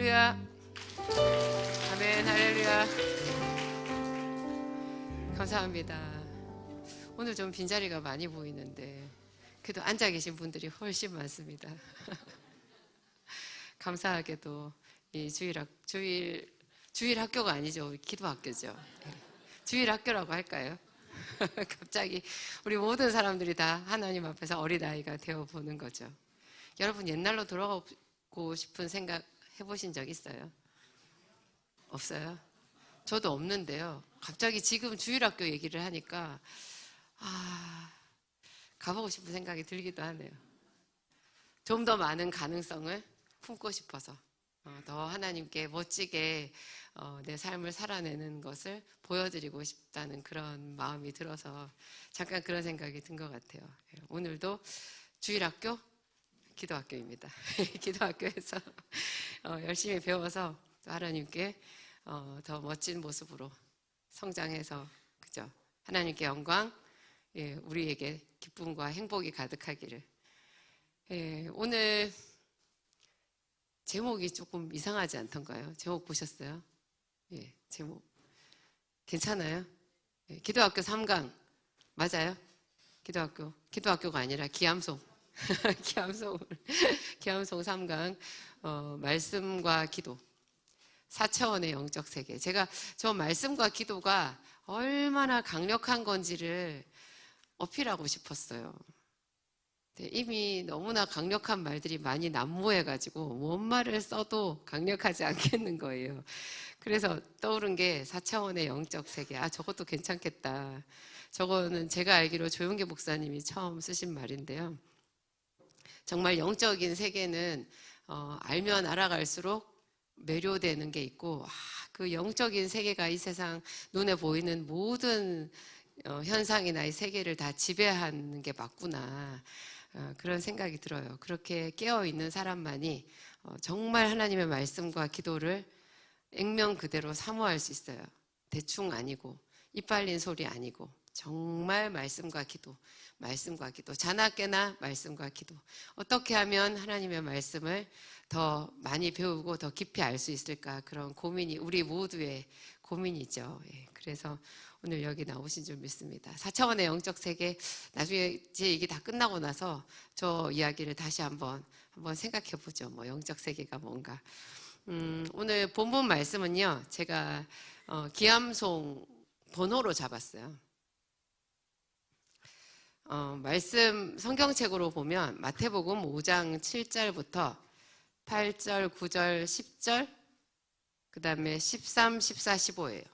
할렐루야. 아멘. 할렐루야. 감사합니다. 오늘 좀 빈자리가 많이 보이는데 그래도 앉아 계신 분들이 훨씬 많습니다. 감사하게도 이 주일 학교가 아니죠. 기도 학교죠. 주일 학교라고 할까요? 갑자기 우리 모든 사람들이 다 하나님 앞에서 어린아이가 되어보는 거죠. 여러분 옛날로 돌아가고 싶은 생각 해보신 적 있어요? 없어요? 저도 없는데요. 갑자기 지금 주일학교 얘기를 하니까 가보고 싶은 생각이 들기도 하네요. 좀 더 많은 가능성을 품고 싶어서 더 하나님께 멋지게 내 삶을 살아내는 것을 보여드리고 싶다는 그런 마음이 들어서 잠깐 그런 생각이 든 것 같아요. 오늘도 주일학교 기도학교입니다. 기도학교에서 열심히 배워서 하나님께 더 멋진 모습으로 성장해서 그죠? 하나님께 영광, 우리에게 기쁨과 행복이 가득하기를. 오늘 제목이 조금 이상하지 않던가요? 제목 보셨어요? 제목 괜찮아요? 기도학교 3강 맞아요? 기도학교가 아니라 기암송 기암송 3강 말씀과 기도 4차원의 영적 세계. 제가 저 말씀과 기도가 얼마나 강력한 건지를 어필하고 싶었어요. 이미 너무나 강력한 말들이 많이 난무해가지고 뭔 말을 써도 강력하지 않겠는 거예요. 그래서 떠오른 게 4차원의 영적 세계. 저것도 괜찮겠다. 저거는 제가 알기로 조용계 목사님이 처음 쓰신 말인데요. 정말 영적인 세계는 알면 알아갈수록 매료되는 게 있고 그 영적인 세계가 이 세상 눈에 보이는 모든 현상이나 이 세계를 다 지배하는 게 맞구나. 그런 생각이 들어요. 그렇게 깨어있는 사람만이 정말 하나님의 말씀과 기도를 액면 그대로 사모할 수 있어요. 대충 아니고 이빨린 소리 아니고 정말 말씀과 기도 자나깨나 말씀과 기도. 어떻게 하면 하나님의 말씀을 더 많이 배우고 더 깊이 알 수 있을까, 그런 고민이 우리 모두의 고민이죠. 그래서 오늘 여기 나오신 줄 믿습니다. 4차원의 영적 세계, 나중에 제 얘기 다 끝나고 나서 저 이야기를 다시 한번 생각해 보죠. 영적 세계가 뭔가. 오늘 본문 말씀은요, 제가 기암송 번호로 잡았어요. 말씀 성경책으로 보면 마태복음 5장 7절부터 8절, 9절, 10절, 그 다음에 13, 14, 15예요.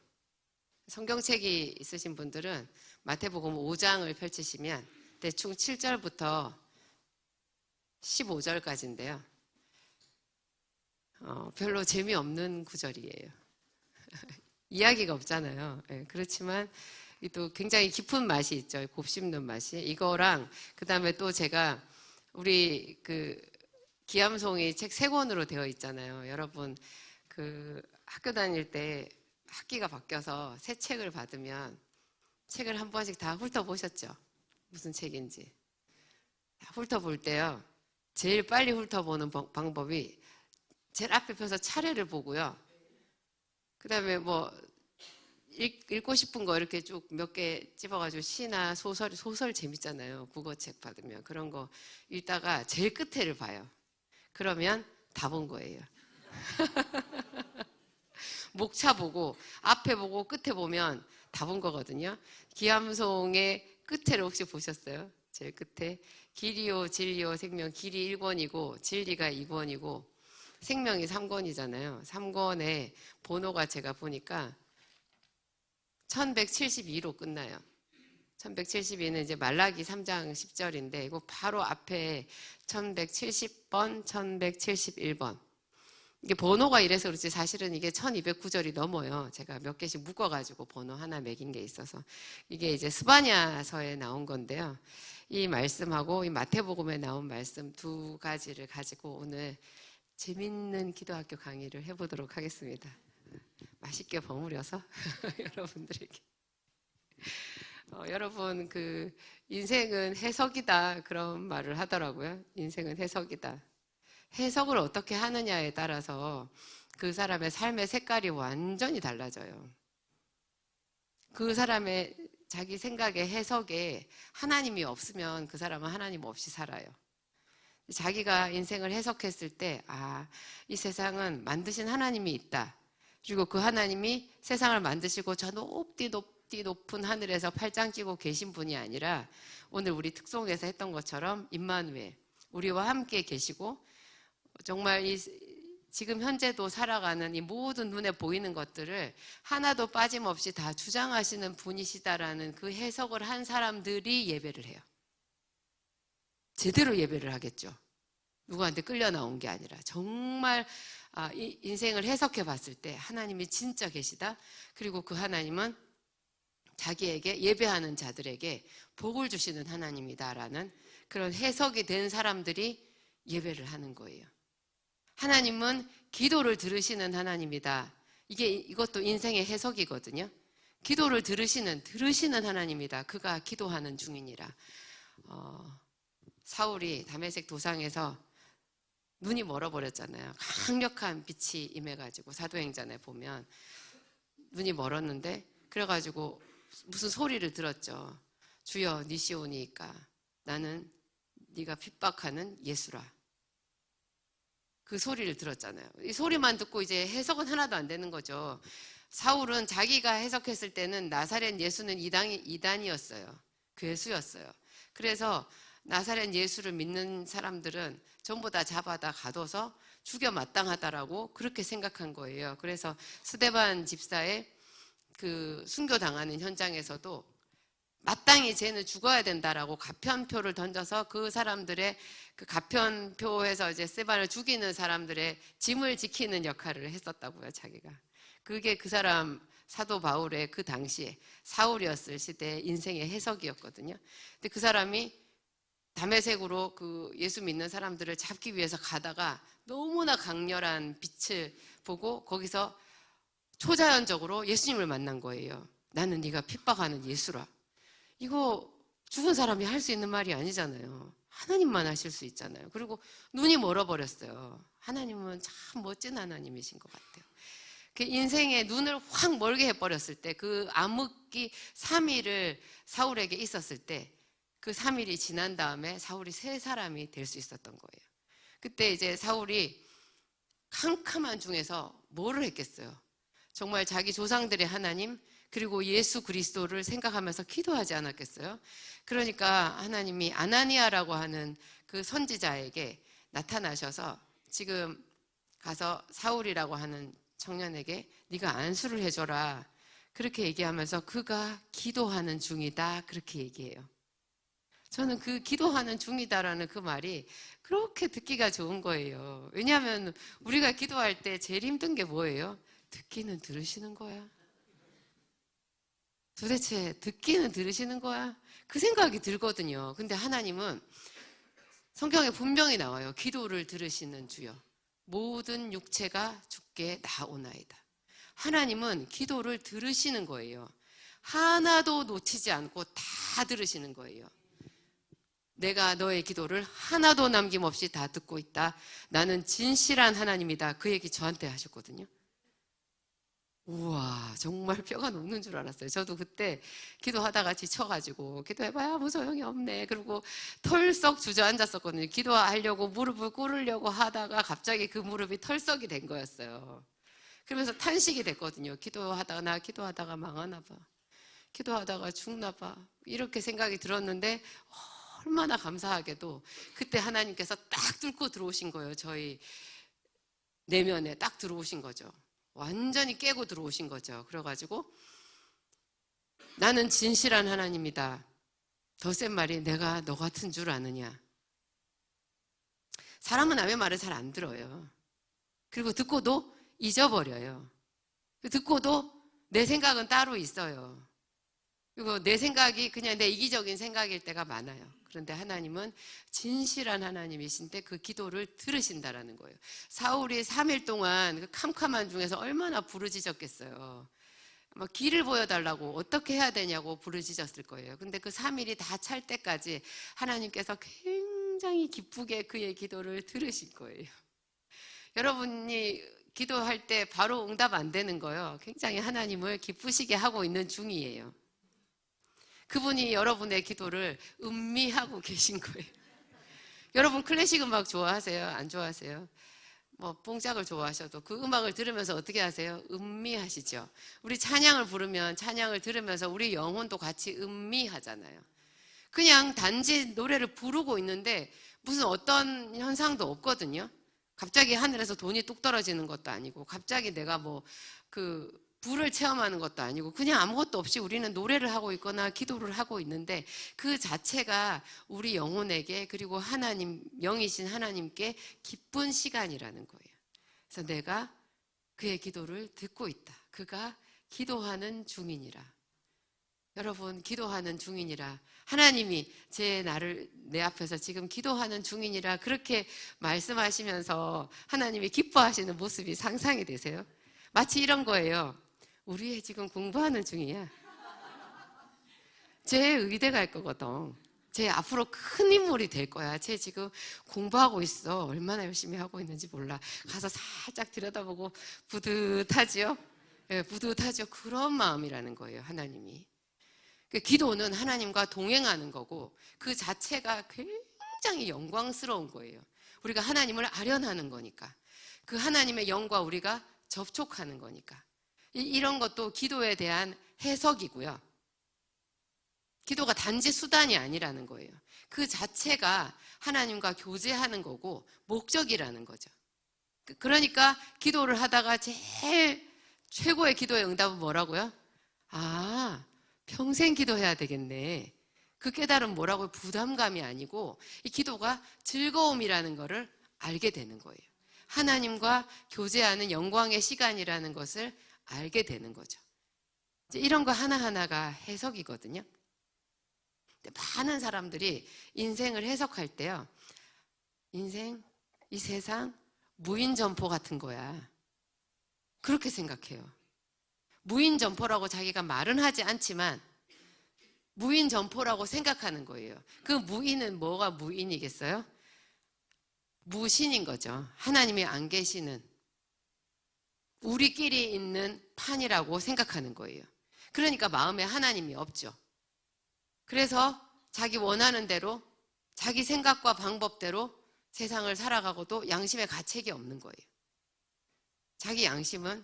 성경책이 있으신 분들은 마태복음 5장을 펼치시면 대충 7절부터 15절까지인데요. 별로 재미없는 구절이에요. 이야기가 없잖아요. 그렇지만 또 굉장히 깊은 맛이 있죠. 곱씹는 맛이. 이거랑 그 다음에 또 제가 우리 기암송이 책 3권으로 되어 있잖아요. 여러분 학교 다닐 때 학기가 바뀌어서 새 책을 받으면 책을 한 번씩 다 훑어보셨죠? 무슨 책인지. 훑어볼 때요, 제일 빨리 훑어보는 방법이 제일 앞에 펴서 차례를 보고요. 그 다음에 읽고 싶은 거 이렇게 쭉 몇 개 집어가지고 시나 소설 재밌잖아요. 국어책 받으면. 그런 거 읽다가 제일 끝에를 봐요. 그러면 다 본 거예요. 목차 보고 앞에 보고 끝에 보면 다 본 거거든요. 기암송의 끝에를 혹시 보셨어요? 제일 끝에 길이요 진리요 생명. 길이 1권이고 진리가 2권이고 생명이 3권이잖아요. 3권의 번호가 제가 보니까 1172로 끝나요. 1172는 이제 말라기 3장 10절인데 이거 바로 앞에 1170번, 1171번. 이게 번호가 이래서 그렇지 사실은 이게 1209절이 넘어요. 제가 몇 개씩 묶어가지고 번호 하나 매긴 게 있어서. 이게 이제 스바냐서에 나온 건데요. 이 말씀하고 이 마태복음에 나온 말씀 두 가지를 가지고 오늘 재밌는 기도학교 강의를 해보도록 하겠습니다. 맛있게 버무려서 여러분들에게. 여러분 인생은 해석이다 그런 말을 하더라고요. 인생은 해석이다. 해석을 어떻게 하느냐에 따라서 그 사람의 삶의 색깔이 완전히 달라져요. 그 사람의 자기 생각의 해석에 하나님이 없으면 그 사람은 하나님 없이 살아요. 자기가 인생을 해석했을 때, 이 세상은 만드신 하나님이 있다. 그리고 그 하나님이 세상을 만드시고 저 높은 하늘에서 팔짱 끼고 계신 분이 아니라 오늘 우리 특송에서 했던 것처럼 임마누엘, 우리와 함께 계시고 정말 지금 현재도 살아가는 이 모든 눈에 보이는 것들을 하나도 빠짐없이 다 주장하시는 분이시다라는 그 해석을 한 사람들이 예배를 해요. 제대로 예배를 하겠죠. 누구한테 끌려 나온 게 아니라 정말 인생을 해석해 봤을 때 하나님이 진짜 계시다. 그리고 그 하나님은 자기에게 예배하는 자들에게 복을 주시는 하나님이다라는 그런 해석이 된 사람들이 예배를 하는 거예요. 하나님은 기도를 들으시는 하나님이다. 이것도 인생의 해석이거든요. 기도를 들으시는 하나님이다. 그가 기도하는 중이니라. 사울이 다메섹 도상에서 눈이 멀어버렸잖아요. 강력한 빛이 임해가지고 사도행전에 보면 눈이 멀었는데 그래가지고 무슨 소리를 들었죠. 주여 니시오니까 나는 네가 핍박하는 예수라. 그 소리를 들었잖아요. 이 소리만 듣고 이제 해석은 하나도 안 되는 거죠. 사울은 자기가 해석했을 때는 나사렛 예수는 이단이었어요. 괴수였어요. 그래서 나사렛 예수를 믿는 사람들은 전부 다 잡아다 가둬서 죽여 마땅하다라고 그렇게 생각한 거예요. 그래서 스데반 집사의 그 순교당하는 현장에서도 마땅히 쟤는 죽어야 된다라고 가편표를 던져서 그 사람들의 그 가편표에서 이제 스데반을 죽이는 사람들의 짐을 지키는 역할을 했었다고요, 자기가. 그게 그 사람 사도 바울의 그 당시에 사울이었을 시대의 인생의 해석이었거든요. 근데 그 사람이 다메섹으로 그 예수 믿는 사람들을 잡기 위해서 가다가 너무나 강렬한 빛을 보고 거기서 초자연적으로 예수님을 만난 거예요. 나는 네가 핍박하는 예수라. 이거 죽은 사람이 할 수 있는 말이 아니잖아요. 하나님만 하실 수 있잖아요. 그리고 눈이 멀어버렸어요. 하나님은 참 멋진 하나님이신 것 같아요. 그 인생의 눈을 확 멀게 해버렸을 때 그 암흑기 3일을 사울에게 있었을 때 그 3일이 지난 다음에 사울이 새 사람이 될 수 있었던 거예요. 그때 이제 사울이 캄캄한 중에서 뭐를 했겠어요? 정말 자기 조상들의 하나님 그리고 예수 그리스도를 생각하면서 기도하지 않았겠어요? 그러니까 하나님이 아나니아라고 하는 그 선지자에게 나타나셔서 지금 가서 사울이라고 하는 청년에게 네가 안수를 해줘라 그렇게 얘기하면서 그가 기도하는 중이다 그렇게 얘기해요. 저는 그 기도하는 중이다라는 그 말이 그렇게 듣기가 좋은 거예요. 왜냐하면 우리가 기도할 때 제일 힘든 게 뭐예요? 듣기는 들으시는 거야. 도대체 듣기는 들으시는 거야? 그 생각이 들거든요. 근데 하나님은 성경에 분명히 나와요. 기도를 들으시는 주여 모든 육체가 주께 나오나이다. 하나님은 기도를 들으시는 거예요. 하나도 놓치지 않고 다 들으시는 거예요. 내가 너의 기도를 하나도 남김없이 다 듣고 있다. 나는 진실한 하나님이다. 그 얘기 저한테 하셨거든요. 우와, 정말 뼈가 녹는 줄 알았어요. 저도 그때 기도하다가 지쳐가지고 기도해봐야 아무 소용이 없네. 그리고 털썩 주저앉았었거든요. 기도하려고 무릎을 꿇으려고 하다가 갑자기 그 무릎이 털썩이 된 거였어요. 그러면서 탄식이 됐거든요. 기도하다가 망하나 봐. 기도하다가 죽나 봐. 이렇게 생각이 들었는데 얼마나 감사하게도 그때 하나님께서 딱 뚫고 들어오신 거예요. 저희 내면에 딱 들어오신 거죠. 완전히 깨고 들어오신 거죠. 그래가지고 나는 진실한 하나님이다. 더 센 말이 내가 너 같은 줄 아느냐. 사람은 남의 말을 잘 안 들어요. 그리고 듣고도 잊어버려요. 듣고도 내 생각은 따로 있어요. 그리고 내 생각이 그냥 내 이기적인 생각일 때가 많아요. 그런데 하나님은 진실한 하나님이신데 그 기도를 들으신다라는 거예요. 사울이 3일 동안 그 캄캄한 중에서 얼마나 부르짖었겠어요. 막 길을 보여달라고 어떻게 해야 되냐고 부르짖었을 거예요. 근데 그 3일이 다 찰 때까지 하나님께서 굉장히 기쁘게 그의 기도를 들으실 거예요. 여러분이 기도할 때 바로 응답 안 되는 거요. 굉장히 하나님을 기쁘시게 하고 있는 중이에요. 그분이 여러분의 기도를 음미하고 계신 거예요. 여러분 클래식 음악 좋아하세요? 안 좋아하세요? 뭐 뽕짝을 좋아하셔도 그 음악을 들으면서 어떻게 하세요? 음미하시죠. 우리 찬양을 부르면 찬양을 들으면서 우리 영혼도 같이 음미하잖아요. 그냥 단지 노래를 부르고 있는데 무슨 어떤 현상도 없거든요. 갑자기 하늘에서 돈이 뚝 떨어지는 것도 아니고 갑자기 내가 뭐 불을 체험하는 것도 아니고 그냥 아무것도 없이 우리는 노래를 하고 있거나 기도를 하고 있는데 그 자체가 우리 영혼에게 그리고 하나님, 영이신 하나님께 기쁜 시간이라는 거예요. 그래서 내가 그의 기도를 듣고 있다. 그가 기도하는 중이니라. 여러분, 기도하는 중이니라. 하나님이 내 앞에서 지금 기도하는 중이니라 그렇게 말씀하시면서 하나님이 기뻐하시는 모습이 상상이 되세요? 마치 이런 거예요. 우리 애 지금 공부하는 중이야. 쟤 의대 갈 거거든. 쟤 앞으로 큰 인물이 될 거야. 쟤 지금 공부하고 있어. 얼마나 열심히 하고 있는지 몰라. 가서 살짝 들여다보고 뿌듯하지요? 네, 뿌듯하죠. 그런 마음이라는 거예요, 하나님이. 기도는 하나님과 동행하는 거고 그 자체가 굉장히 영광스러운 거예요. 우리가 하나님을 아련하는 거니까. 그 하나님의 영과 우리가 접촉하는 거니까. 이런 것도 기도에 대한 해석이고요. 기도가 단지 수단이 아니라는 거예요. 그 자체가 하나님과 교제하는 거고 목적이라는 거죠. 그러니까 기도를 하다가 제일 최고의 기도의 응답은 뭐라고요? 평생 기도해야 되겠네. 그 깨달음 뭐라고요? 부담감이 아니고 이 기도가 즐거움이라는 거를 알게 되는 거예요. 하나님과 교제하는 영광의 시간이라는 것을 알게 되는 거죠. 이제 이런 거 하나하나가 해석이거든요. 많은 사람들이 인생을 해석할 때요. 인생, 이 세상 무인점포 같은 거야. 그렇게 생각해요. 무인점포라고 자기가 말은 하지 않지만 무인점포라고 생각하는 거예요. 그 무인은 뭐가 무인이겠어요? 무신인 거죠. 하나님이 안 계시는 우리끼리 있는 판이라고 생각하는 거예요. 그러니까 마음에 하나님이 없죠. 그래서 자기 원하는 대로 자기 생각과 방법대로 세상을 살아가고도 양심의 가책이 없는 거예요. 자기 양심은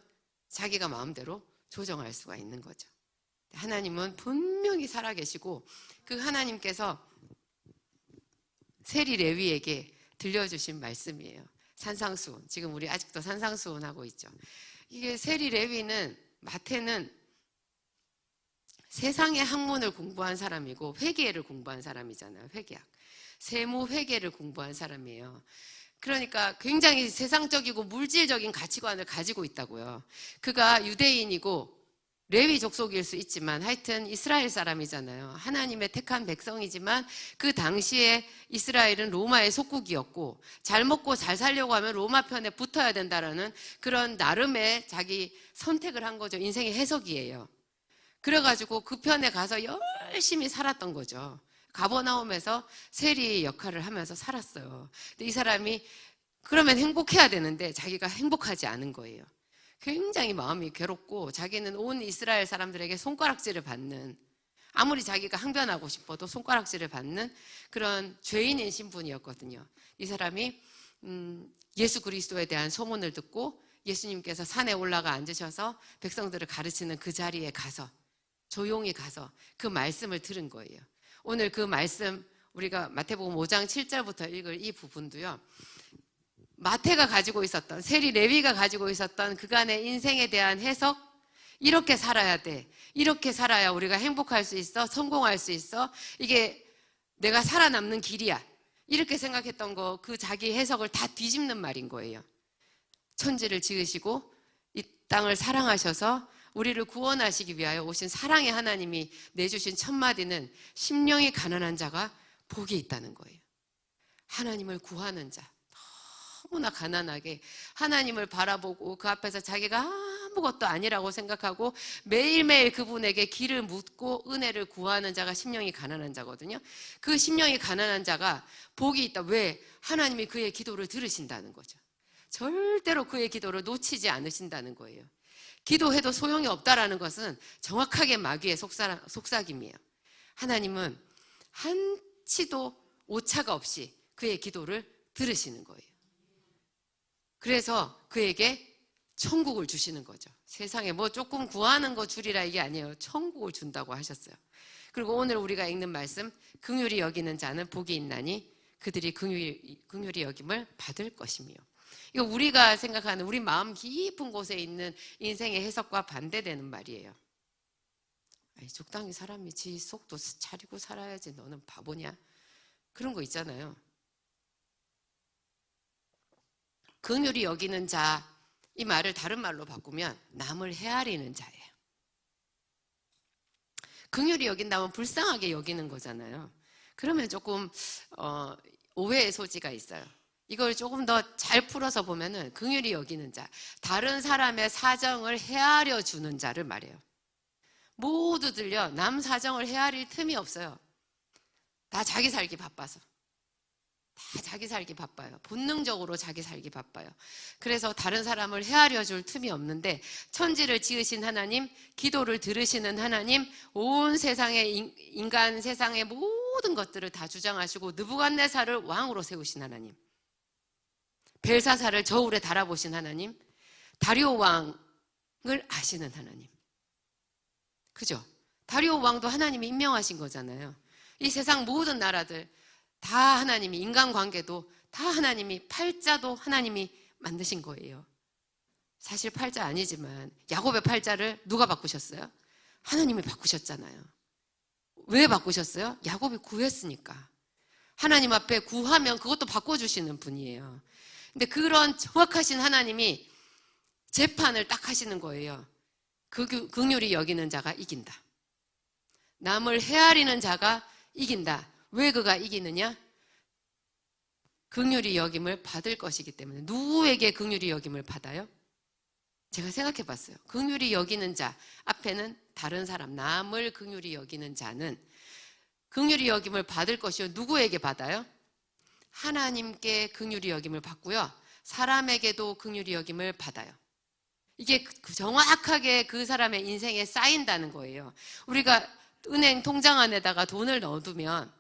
자기가 마음대로 조정할 수가 있는 거죠. 하나님은 분명히 살아계시고 그 하나님께서 세리 레위에게 들려주신 말씀이에요. 산상수훈. 지금 우리 아직도 산상수훈 하고 있죠. 이게 세리 레위는 마태는 세상의 학문을 공부한 사람이고 회계를 공부한 사람이잖아요. 회계학. 세무 회계를 공부한 사람이에요. 그러니까 굉장히 세상적이고 물질적인 가치관을 가지고 있다고요. 그가 유대인이고 레위 족속일 수 있지만 하여튼 이스라엘 사람이잖아요. 하나님의 택한 백성이지만 그 당시에 이스라엘은 로마의 속국이었고 잘 먹고 잘 살려고 하면 로마 편에 붙어야 된다라는 그런 나름의 자기 선택을 한 거죠. 인생의 해석이에요. 그래가지고 그 편에 가서 열심히 살았던 거죠. 가버나움에서 세리 역할을 하면서 살았어요. 근데 이 사람이 그러면 행복해야 되는데 자기가 행복하지 않은 거예요. 굉장히 마음이 괴롭고 자기는 온 이스라엘 사람들에게 손가락질을 받는, 아무리 자기가 항변하고 싶어도 손가락질을 받는 그런 죄인인 신분이었거든요. 이 사람이 예수 그리스도에 대한 소문을 듣고 예수님께서 산에 올라가 앉으셔서 백성들을 가르치는 그 자리에 가서 조용히 가서 그 말씀을 들은 거예요. 오늘 그 말씀 우리가 마태복음 5장 7절부터 읽을 이 부분도요. 마태가 가지고 있었던, 세리 레위가 가지고 있었던 그간의 인생에 대한 해석, 이렇게 살아야 돼. 이렇게 살아야 우리가 행복할 수 있어. 성공할 수 있어. 이게 내가 살아남는 길이야. 이렇게 생각했던 거, 그 자기 해석을 다 뒤집는 말인 거예요. 천지를 지으시고 이 땅을 사랑하셔서 우리를 구원하시기 위하여 오신 사랑의 하나님이 내주신 첫 마디는 심령이 가난한 자가 복이 있다는 거예요. 하나님을 구하는 자, 너무나 가난하게 하나님을 바라보고 그 앞에서 자기가 아무것도 아니라고 생각하고 매일매일 그분에게 길을 묻고 은혜를 구하는 자가 심령이 가난한 자거든요. 그 심령이 가난한 자가 복이 있다. 왜? 하나님이 그의 기도를 들으신다는 거죠. 절대로 그의 기도를 놓치지 않으신다는 거예요. 기도해도 소용이 없다라는 것은 정확하게 마귀의 속삭임이에요. 하나님은 한치도 오차가 없이 그의 기도를 들으시는 거예요. 그래서 그에게 천국을 주시는 거죠. 세상에 뭐 조금 구하는 거 주리라 이게 아니에요. 천국을 준다고 하셨어요. 그리고 오늘 우리가 읽는 말씀, 긍휼히 여기는 자는 복이 있나니 그들이 긍휼히 여김을 받을 것이며. 이거 우리가 생각하는 우리 마음 깊은 곳에 있는 인생의 해석과 반대되는 말이에요. 아니, 적당히 사람이 지 속도 차리고 살아야지 너는 바보냐? 그런 거 있잖아요. 긍휼히 여기는 자, 이 말을 다른 말로 바꾸면 남을 헤아리는 자예요. 긍휼히 여긴다면 불쌍하게 여기는 거잖아요. 그러면 조금 오해의 소지가 있어요. 이걸 조금 더 잘 풀어서 보면은 긍휼히 여기는 자, 다른 사람의 사정을 헤아려 주는 자를 말해요. 모두들요, 남 사정을 헤아릴 틈이 없어요. 다 자기 살기 바빠서. 다 자기 살기 바빠요. 본능적으로 자기 살기 바빠요. 그래서 다른 사람을 헤아려 줄 틈이 없는데, 천지를 지으신 하나님, 기도를 들으시는 하나님, 온 세상의 인간 세상의 모든 것들을 다 주장하시고 느부갓네살을 왕으로 세우신 하나님, 벨사살을 저울에 달아보신 하나님, 다리오 왕을 아시는 하나님. 그죠? 다리오 왕도 하나님이 임명하신 거잖아요. 이 세상 모든 나라들 다 하나님이, 인간관계도 다 하나님이, 팔자도 하나님이 만드신 거예요. 사실 팔자 아니지만 야곱의 팔자를 누가 바꾸셨어요? 하나님이 바꾸셨잖아요. 왜 바꾸셨어요? 야곱이 구했으니까. 하나님 앞에 구하면 그것도 바꿔주시는 분이에요. 근데 그런 정확하신 하나님이 재판을 딱 하시는 거예요. 긍휼히 여기는 자가 이긴다. 남을 헤아리는 자가 이긴다. 왜 그가 이기느냐? 긍휼히 여김을 받을 것이기 때문에. 누구에게 긍휼히 여김을 받아요? 제가 생각해 봤어요. 긍휼히 여기는 자 앞에는 다른 사람, 남을 긍휼히 여기는 자는 긍휼히 여김을 받을 것이요. 누구에게 받아요? 하나님께 긍휼히 여김을 받고요, 사람에게도 긍휼히 여김을 받아요. 이게 정확하게 그 사람의 인생에 쌓인다는 거예요. 우리가 은행 통장 안에다가 돈을 넣어두면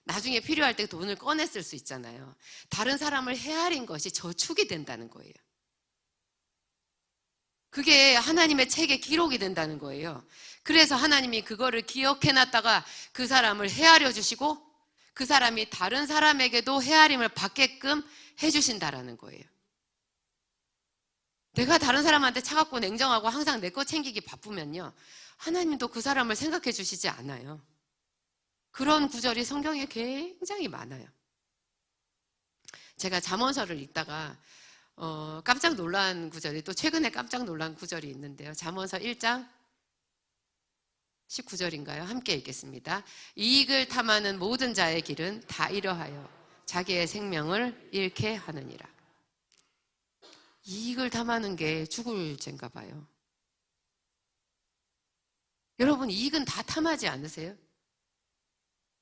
나중에 필요할 때 돈을 꺼내 쓸 수 있잖아요. 다른 사람을 헤아린 것이 저축이 된다는 거예요. 그게 하나님의 책에 기록이 된다는 거예요. 그래서 하나님이 그거를 기억해놨다가 그 사람을 헤아려 주시고 그 사람이 다른 사람에게도 헤아림을 받게끔 해주신다라는 거예요. 내가 다른 사람한테 차갑고 냉정하고 항상 내 거 챙기기 바쁘면요, 하나님도 그 사람을 생각해 주시지 않아요. 그런 구절이 성경에 굉장히 많아요. 제가 잠언서를 읽다가 깜짝 놀란 구절이, 또 최근에 깜짝 놀란 구절이 있는데요. 잠언서 1장 19절인가요? 함께 읽겠습니다. 이익을 탐하는 모든 자의 길은 다 이러하여 자기의 생명을 잃게 하느니라. 이익을 탐하는 게 죽을 죄인가 봐요. 여러분, 이익은 다 탐하지 않으세요?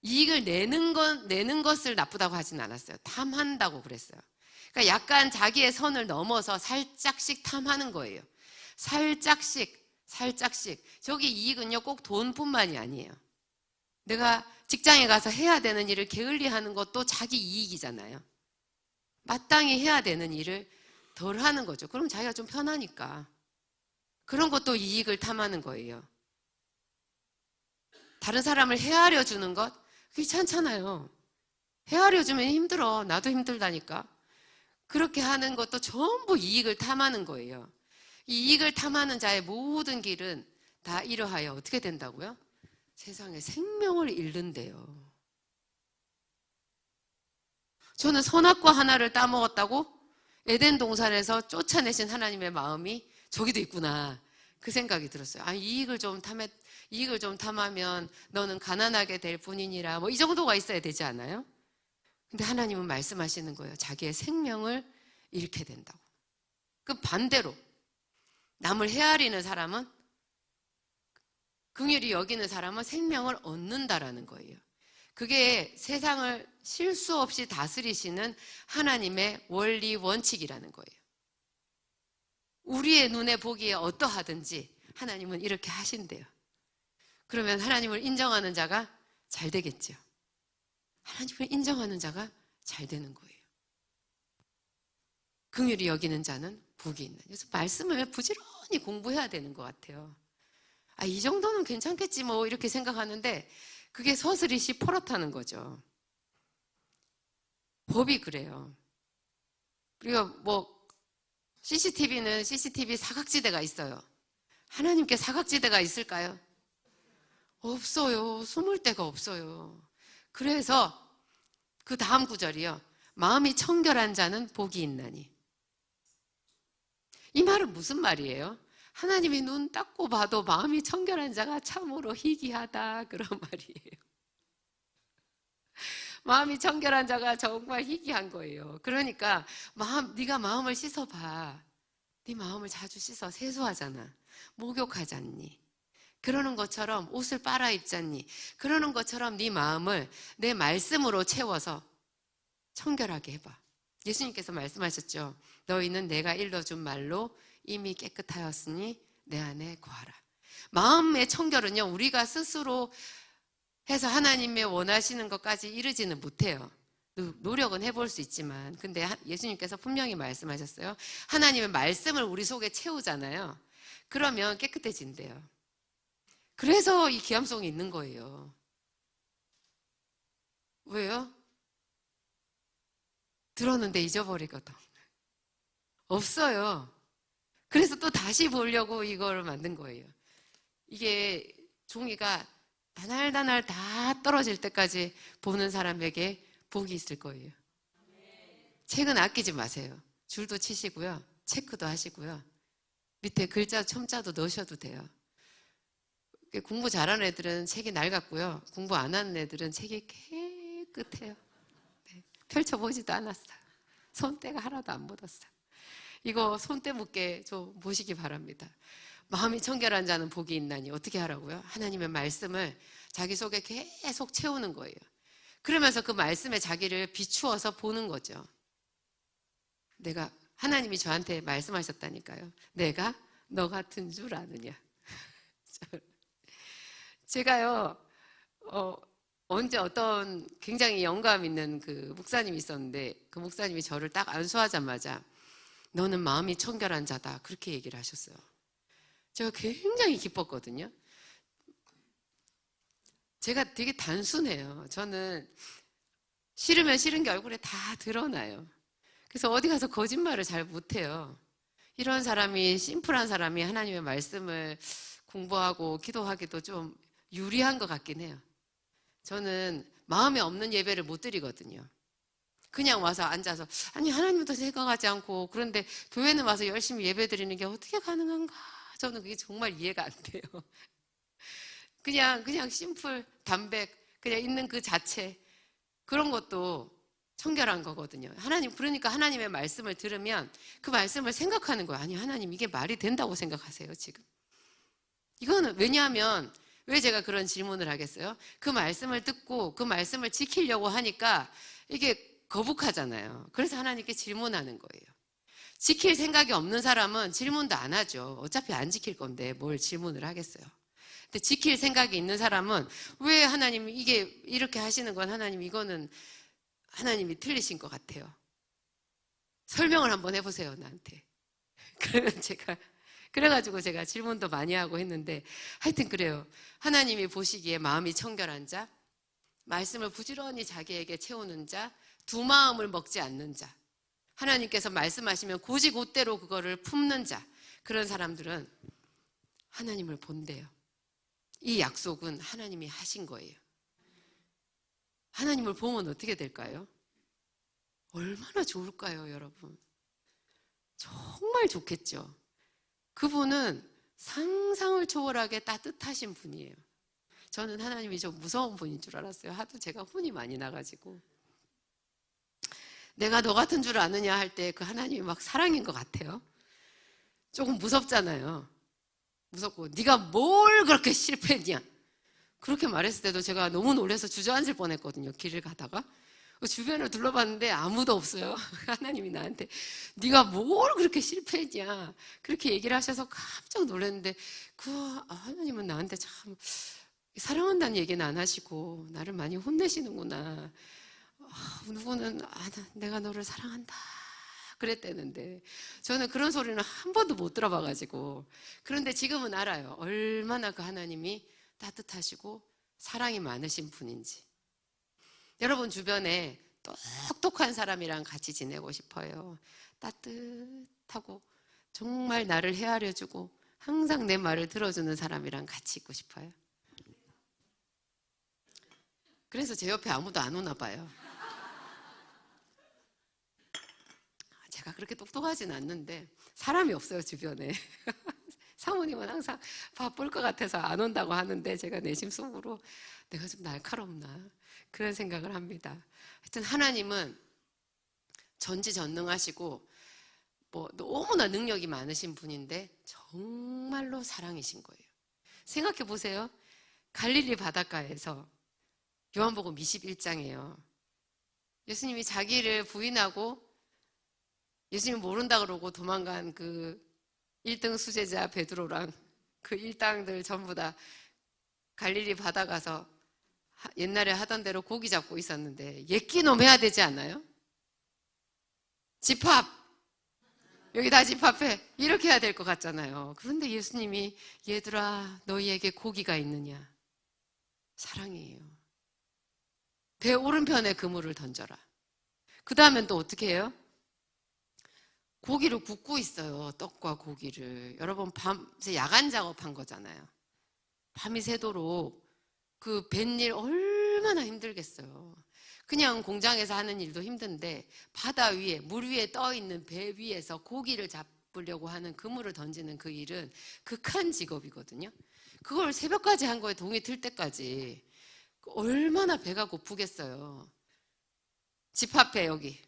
이익을 내는 것을 나쁘다고 하진 않았어요. 탐한다고 그랬어요. 그러니까 약간 자기의 선을 넘어서 살짝씩 탐하는 거예요. 살짝씩. 저기 이익은요, 꼭 돈뿐만이 아니에요. 내가 직장에 가서 해야 되는 일을 게을리하는 것도 자기 이익이잖아요. 마땅히 해야 되는 일을 덜 하는 거죠. 그럼 자기가 좀 편하니까. 그런 것도 이익을 탐하는 거예요. 다른 사람을 헤아려 주는 것, 귀찮잖아요. 헤아려 주면 힘들어. 나도 힘들다니까. 그렇게 하는 것도 전부 이익을 탐하는 거예요. 이 이익을 탐하는 자의 모든 길은 다 이러하여 어떻게 된다고요? 세상에 생명을 잃는데요. 저는 선악과 하나를 따먹었다고 에덴 동산에서 쫓아내신 하나님의 마음이 저기도 있구나, 그 생각이 들었어요. 아, 이익을 좀 탐하면 너는 가난하게 될 뿐이니라, 뭐 이 정도가 있어야 되지 않아요? 근데 하나님은 말씀하시는 거예요. 자기의 생명을 잃게 된다고. 그 반대로 남을 헤아리는 사람은, 긍휼히 여기는 사람은 생명을 얻는다라는 거예요. 그게 세상을 실수 없이 다스리시는 하나님의 원리 원칙이라는 거예요. 우리의 눈에 보기에 어떠하든지 하나님은 이렇게 하신대요. 그러면 하나님을 인정하는 자가 잘 되겠죠. 하나님을 인정하는 자가 잘 되는 거예요. 긍휼히 여기는 자는 복이 있는. 그래서 말씀을 부지런히 공부해야 되는 것 같아요. 이 정도는 괜찮겠지 뭐 이렇게 생각하는데 그게 서슬이 시퍼렇다는 거죠. 법이 그래요. 우리가 뭐 CCTV는 CCTV 사각지대가 있어요. 하나님께 사각지대가 있을까요? 없어요. 숨을 데가 없어요. 그래서 그 다음 구절이요. 마음이 청결한 자는 복이 있나니. 이 말은 무슨 말이에요? 하나님이 눈 닦고 봐도 마음이 청결한 자가 참으로 희귀하다, 그런 말이에요. 마음이 청결한 자가 정말 희귀한 거예요. 그러니까 네가 마음을 씻어봐. 네 마음을 자주 씻어. 세수하잖아. 목욕하지 않니? 그러는 것처럼 옷을 빨아 입잖니? 그러는 것처럼 네 마음을 내 말씀으로 채워서 청결하게 해봐. 예수님께서 말씀하셨죠. 너희는 내가 일러준 말로 이미 깨끗하였으니 내 안에 거하라. 마음의 청결은요, 우리가 스스로 해서 하나님의 원하시는 것까지 이르지는 못해요. 노력은 해볼 수 있지만, 근데 예수님께서 분명히 말씀하셨어요. 하나님의 말씀을 우리 속에 채우잖아요. 그러면 깨끗해진대요. 그래서 이 기함송이 있는 거예요. 왜요? 들었는데 잊어버리거든. 없어요. 그래서 또 다시 보려고 이걸 만든 거예요. 이게 종이가 다날다날 다 떨어질 때까지 보는 사람에게 복이 있을 거예요. 책은 아끼지 마세요. 줄도 치시고요. 체크도 하시고요. 밑에 글자, 첨자도 넣으셔도 돼요. 공부 잘하는 애들은 책이 낡았고요. 공부 안 하는 애들은 책이 깨끗해요. 네. 펼쳐보지도 않았어요. 손때가 하나도 안 묻었어요. 이거 손때 묻게 좀 보시기 바랍니다. 마음이 청결한 자는 복이 있나니. 어떻게 하라고요? 하나님의 말씀을 자기 속에 계속 채우는 거예요. 그러면서 그 말씀에 자기를 비추어서 보는 거죠. 하나님이 저한테 말씀하셨다니까요. 내가 너 같은 줄 아느냐. 제가요, 언제 어떤 굉장히 영감 있는 그 목사님이 있었는데, 그 목사님이 저를 딱 안수하자마자 너는 마음이 청결한 자다, 그렇게 얘기를 하셨어요. 제가 굉장히 기뻤거든요. 제가 되게 단순해요. 저는 싫으면 싫은 게 얼굴에 다 드러나요. 그래서 어디 가서 거짓말을 잘 못해요. 이런 사람이, 심플한 사람이 하나님의 말씀을 공부하고 기도하기도 좀 유리한 것 같긴 해요. 저는 마음에 없는 예배를 못 드리거든요. 그냥 와서 앉아서, 아니 하나님도 생각하지 않고, 그런데 교회는 와서 열심히 예배 드리는 게 어떻게 가능한가? 저는 그게 정말 이해가 안 돼요. 그냥 심플, 담백, 그냥 있는 그 자체, 그런 것도 청결한 거거든요. 그러니까 하나님의 말씀을 들으면 그 말씀을 생각하는 거예요. 아니 하나님, 이게 말이 된다고 생각하세요 지금? 이거는 왜냐하면, 왜 제가 그런 질문을 하겠어요? 그 말씀을 듣고 그 말씀을 지키려고 하니까 이게 거북하잖아요. 그래서 하나님께 질문하는 거예요. 지킬 생각이 없는 사람은 질문도 안 하죠. 어차피 안 지킬 건데 뭘 질문을 하겠어요. 근데 지킬 생각이 있는 사람은, 왜 하나님 이게 이렇게 하시는 건, 하나님 이거는 하나님이 틀리신 것 같아요. 설명을 한번 해보세요, 나한테. 그러면 그래가지고 제가 질문도 많이 하고 했는데, 하여튼 그래요. 하나님이 보시기에 마음이 청결한 자, 말씀을 부지런히 자기에게 채우는 자, 두 마음을 먹지 않는 자, 하나님께서 말씀하시면 곧이곧대로 그거를 품는 자, 그런 사람들은 하나님을 본대요. 이 약속은 하나님이 하신 거예요. 하나님을 보면 어떻게 될까요? 얼마나 좋을까요, 여러분? 정말 좋겠죠. 그분은 상상을 초월하게 따뜻하신 분이에요. 저는 하나님이 좀 무서운 분인 줄 알았어요. 하도 제가 혼이 많이 나가지고. 내가 너 같은 줄 아느냐 할 때 그 하나님이 막 사랑인 것 같아요. 조금 무섭잖아요. 무섭고, 네가 뭘 그렇게 실패했냐, 그렇게 말했을 때도 제가 너무 놀라서 주저앉을 뻔했거든요. 길을 가다가 주변을 둘러봤는데 아무도 없어요. 하나님이 나한테 네가 뭘 그렇게 실패했냐 그렇게 얘기를 하셔서 깜짝 놀랐는데 하나님은 나한테 참 사랑한다는 얘기는 안 하시고 나를 많이 혼내시는구나. 누구는 내가 너를 사랑한다 그랬대는데 저는 그런 소리는 한 번도 못 들어봐가지고, 그런데 지금은 알아요. 얼마나 그 하나님이 따뜻하시고 사랑이 많으신 분인지. 여러분 주변에 똑똑한 사람이랑 같이 지내고 싶어요? 따뜻하고 정말 나를 헤아려주고 항상 내 말을 들어주는 사람이랑 같이 있고 싶어요? 그래서 제 옆에 아무도 안 오나 봐요. 제가 그렇게 똑똑하진 않는데 사람이 없어요 주변에. 사모님은 항상 바쁠 것 같아서 안 온다고 하는데 제가 내심 속으로 내가 좀 날카롭나 그런 생각을 합니다. 하여튼 하나님은 전지전능하시고 너무나 능력이 많으신 분인데 정말로 사랑이신 거예요. 생각해 보세요. 갈릴리 바닷가에서 요한복음 21장이에요. 예수님이 자기를 부인하고 예수님 모른다 그러고 도망간 그 1등 수제자 베드로랑 그 일당들 전부 다 갈릴리 바다 가서 옛날에 하던 대로 고기 잡고 있었는데 옛기놈 해야 되지 않아요? 집합! 여기 다 집합해! 이렇게 해야 될 것 같잖아요. 그런데 예수님이 얘들아 너희에게 고기가 있느냐? 사랑이에요. 배 오른편에 그물을 던져라. 그 다음엔 또 어떻게 해요? 고기를 굽고 있어요. 떡과 고기를. 여러분 밤새 야간 작업한 거잖아요. 밤이 새도록 그 뱃일 얼마나 힘들겠어요. 그냥 공장에서 하는 일도 힘든데 바다 위에 물 위에 떠 있는 배 위에서 고기를 잡으려고 하는 그물을 던지는 그 일은 극한 직업이거든요. 그걸 새벽까지 한 거에 동이 들 때까지 얼마나 배가 고프겠어요. 집합해 여기.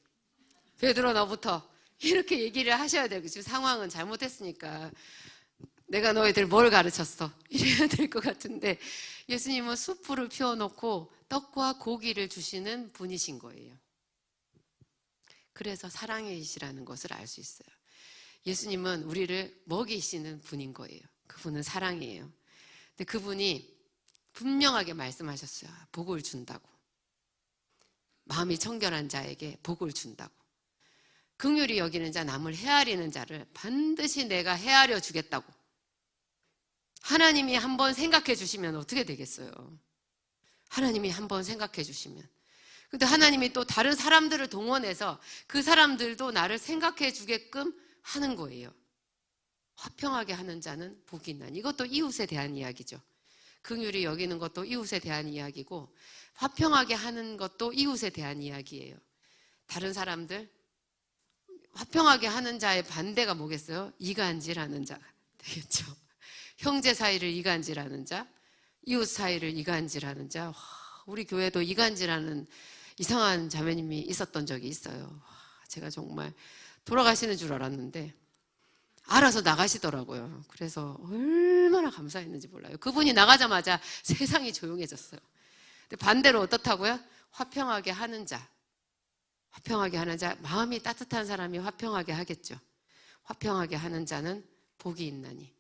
베드로 너부터. 이렇게 얘기를 하셔야 되고, 지금 상황은 잘못했으니까 내가 너희들 뭘 가르쳤어? 이래야 될 것 같은데 예수님은 숯불을 피워놓고 떡과 고기를 주시는 분이신 거예요. 그래서 사랑이시라는 것을 알 수 있어요. 예수님은 우리를 먹이시는 분인 거예요. 그분은 사랑이에요. 근데 그분이 분명하게 말씀하셨어요. 복을 준다고. 마음이 청결한 자에게 복을 준다고. 긍휼히 여기는 자, 남을 헤아리는 자를 반드시 내가 헤아려 주겠다고. 하나님이 한번 생각해 주시면 어떻게 되겠어요? 하나님이 한번 생각해 주시면. 근데 하나님이 또 다른 사람들을 동원해서 그 사람들도 나를 생각해 주게끔 하는 거예요. 화평하게 하는 자는 복이 있나니. 이것도 이웃에 대한 이야기죠. 긍휼히 여기는 것도 이웃에 대한 이야기고 화평하게 하는 것도 이웃에 대한 이야기예요. 다른 사람들 화평하게 하는 자의 반대가 뭐겠어요? 이간질하는 자가 되겠죠. 형제 사이를 이간질하는 자, 이웃 사이를 이간질하는 자. 우리 교회도 이간질하는 이상한 자매님이 있었던 적이 있어요. 제가 정말 돌아가시는 줄 알았는데 알아서 나가시더라고요. 그래서 얼마나 감사했는지 몰라요. 그분이 나가자마자 세상이 조용해졌어요. 근데 반대로 어떻다고요? 화평하게 하는 자. 화평하게 하는 자, 마음이 따뜻한 사람이 화평하게 하겠죠. 화평하게 하는 자는 복이 있나니.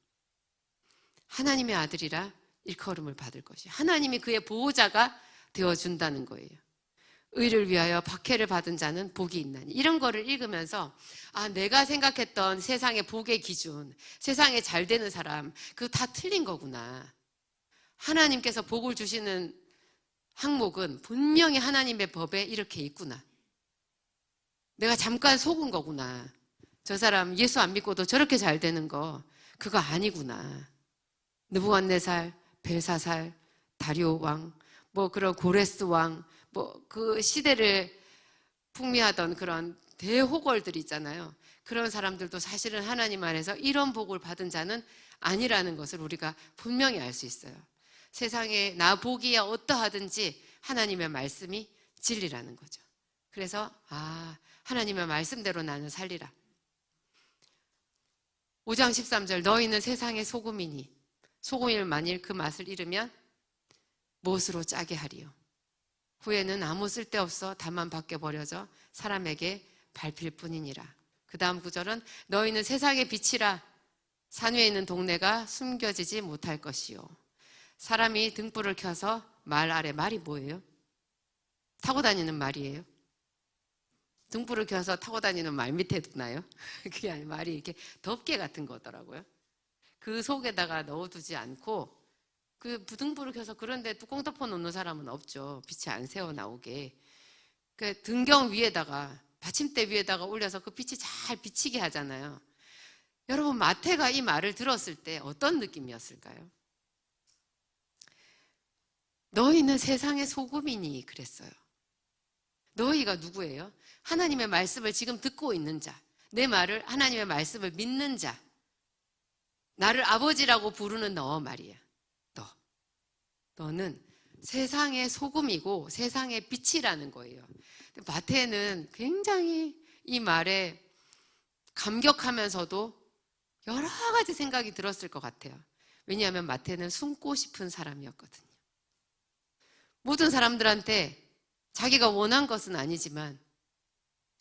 하나님의 아들이라 일컬음을 받을 것이. 하나님이 그의 보호자가 되어준다는 거예요. 의를 위하여 박해를 받은 자는 복이 있나니. 이런 거를 읽으면서 내가 생각했던 세상의 복의 기준, 세상에 잘 되는 사람, 그거 다 틀린 거구나. 하나님께서 복을 주시는 항목은 분명히 하나님의 법에 이렇게 있구나. 내가 잠깐 속은 거구나. 저 사람 예수 안 믿고도 저렇게 잘 되는 거 그거 아니구나. 느부갓네살, 벨사살, 다리오 왕, 그런 고레스 왕, 그 시대를 풍미하던 그런 대호걸들 있잖아요. 그런 사람들도 사실은 하나님 안에서 이런 복을 받은 자는 아니라는 것을 우리가 분명히 알 수 있어요. 세상에 나 보기야 어떠하든지 하나님의 말씀이 진리라는 거죠. 그래서 하나님의 말씀대로 나는 살리라. 5장 13절 너희는 세상의 후에는 아무 쓸데없어 다만 밖에 버려져 사람에게 밟힐 뿐이니라. 그 다음 구절은 너희는 세상의 빛이라. 산 위에 있는 동네가 숨겨지지 못할 것이요. 사람이 등불을 켜서 말 아래, 말이 뭐예요? 타고 다니는 말이에요. 등불을 켜서 타고 다니는 말 밑에 두나요? 그게 아니고 말이 이렇게 덮개 같은 거더라고요. 그 속에다가 넣어두지 않고 그 등불을 켜서 그런데 뚜껑 덮어 놓는 사람은 없죠. 빛이 안 새어 나오게. 그 등경 위에다가 받침대 위에다가 올려서 그 빛이 잘 비치게 하잖아요. 여러분, 마태가 이 말을 들었을 때 어떤 느낌이었을까요? 너희는 세상의 소금이니 그랬어요. 너희가 누구예요? 하나님의 말씀을 지금 듣고 있는 자, 내 말을, 하나님의 말씀을 믿는 자, 나를 아버지라고 부르는 너 말이야. 너는 세상의 소금이고 세상의 빛이라는 거예요. 마태는 굉장히 이 말에 감격하면서도 여러 가지 생각이 들었을 것 같아요. 왜냐하면 마태는 숨고 싶은 사람이었거든요. 모든 사람들한테 자기가 원한 것은 아니지만